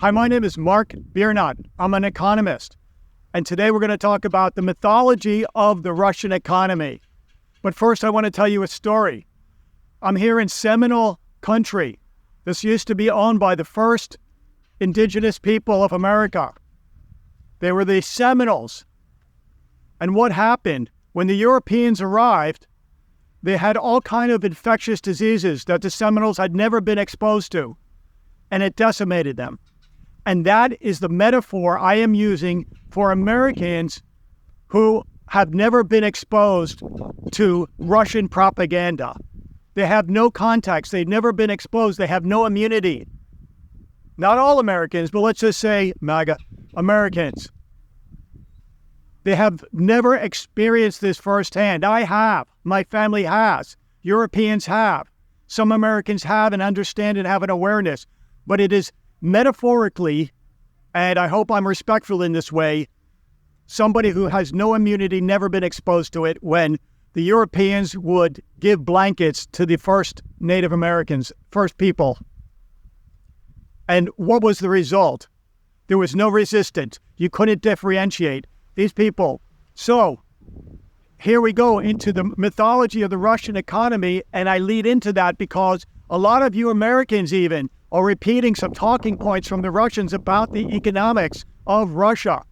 Hi, my name is Mark Biernat. I'm an economist. And today we're going to talk about the mythology of the Russian economy. But first, I want to tell you a story. I'm here in Seminole country. This used to be owned by the first indigenous people of America. They were the Seminoles. And what happened? When the Europeans arrived, they had all kinds of infectious diseases that the Seminoles had never been exposed to, and it decimated them. And that is the metaphor I am using for Americans who have never been exposed to Russian propaganda. They have no context. They've never been exposed. They have no immunity. Not all Americans, but let's just say MAGA Americans. They have never experienced this firsthand. I have. My family has. Europeans have. Some Americans have and understand and have an awareness. But it is metaphorically, and I hope I'm respectful in this way, somebody who has no immunity, never been exposed to it, when the Europeans would give blankets to the first Native Americans, first people. And what was the result? There was no resistance. You couldn't differentiate these people. So here we go into the mythology of the Russian economy, and I lead into that because a lot of you Americans even are repeating some talking points from the Russians about the economics of Russia.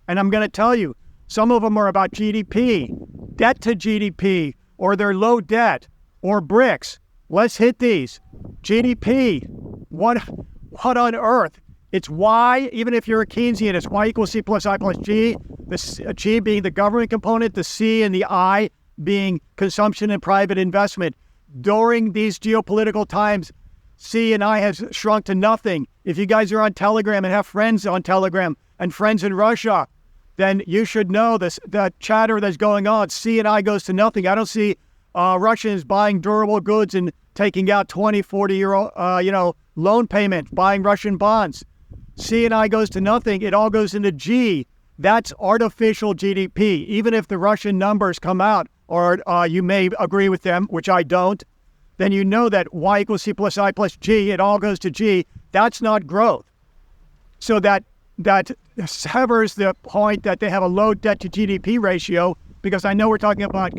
And I'm going to tell you, some of them are about GDP, debt to GDP, or their low debt, or BRICS. Let's hit these. GDP, what on earth? It's Y, even if you're a Keynesian, it's Y equals C plus I plus G, the G being the government component, the C and the I being consumption and private investment. During these geopolitical times, C and I has shrunk to nothing. If you guys are on Telegram and have friends on Telegram and friends in Russia, then you should know this, the chatter that's going on. C and I goes to nothing. I don't see Russians buying durable goods and taking out 20, 40-year loan payment, buying Russian bonds. C and I goes to nothing. It all goes into G. That's artificial GDP. Even if the Russian numbers come out, or you may agree with them, which I don't, then you know that Y equals C plus I plus G, it all goes to G. That's not growth. So that severs the point that they have a low debt to GDP ratio, because I know we're talking about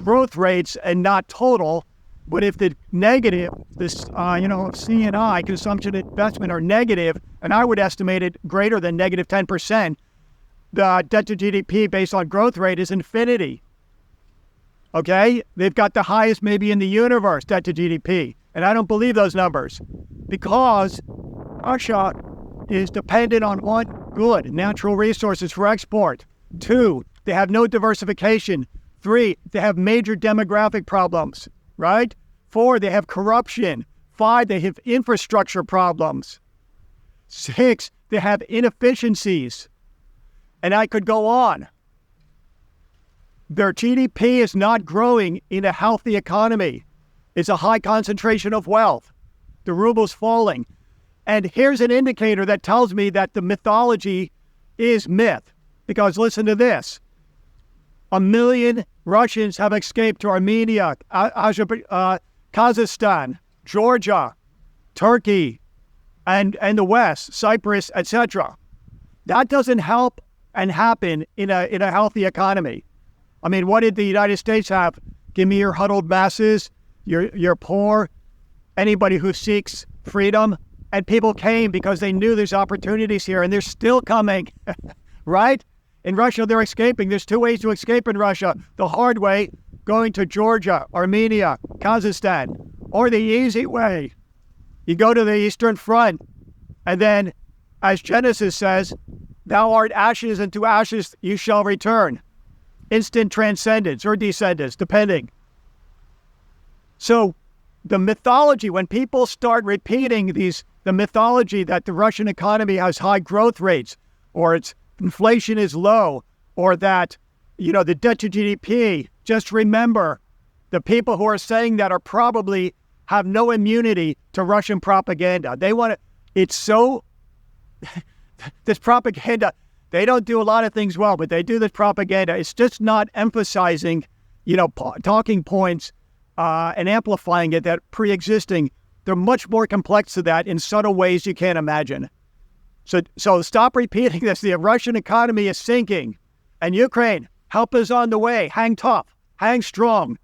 growth rates and not total, but if the negative, this, C and I, consumption and investment, are negative, and I would estimate it greater than negative 10%, the debt to GDP based on growth rate is infinity. Okay? They've got the highest maybe in the universe, debt to GDP. And I don't believe those numbers because Russia is dependent on one, good, natural resources for export. 2, they have no diversification. 3, they have major demographic problems, right? 4, they have corruption. 5, they have infrastructure problems. 6, they have inefficiencies. And I could go on. Their GDP is not growing in a healthy economy. It's a high concentration of wealth. The ruble's falling. And here's an indicator that tells me that the mythology is myth. Because listen to this. 1 million Russians have escaped to Armenia, Kazakhstan, Georgia, Turkey, and the West, Cyprus, etc. That doesn't help and happen in a healthy economy. I mean, what did the United States have? Give me your huddled masses, your poor, anybody who seeks freedom. And people came because they knew there's opportunities here, and they're still coming, right? In Russia, they're escaping. There's 2 ways to escape in Russia. The hard way, going to Georgia, Armenia, Kazakhstan, or the easy way. You go to the Eastern Front, and then, as Genesis says, thou art ashes, and to ashes you shall return. Instant transcendence or descendants, depending. So the mythology, when people start repeating the mythology that the Russian economy has high growth rates, or its inflation is low, or that, the debt to GDP, just remember the people who are saying that are probably have no immunity to Russian propaganda. They want to, it's so, this propaganda, they don't do a lot of things well, but they do this propaganda. It's just not emphasizing, talking points and amplifying it that pre-existing. They're much more complex to that in subtle ways you can't imagine. So stop repeating this. The Russian economy is sinking. And Ukraine, help is on the way. Hang tough. Hang strong.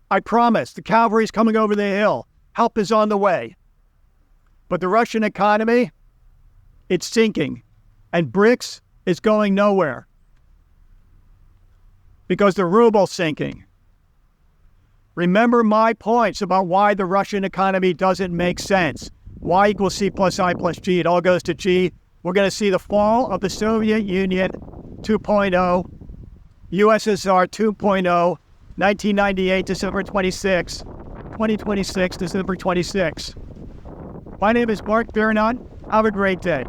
I promise. The cavalry's coming over the hill. Help is on the way. But the Russian economy, it's sinking. And BRICS is going nowhere. Because the ruble's sinking. Remember my points about why the Russian economy doesn't make sense. Y equals C plus I plus G. It all goes to G. We're going to see the fall of the Soviet Union 2.0, USSR 2.0, 1998, December 26, 2026, December 26. My name is Mark Biernot. Have a great day.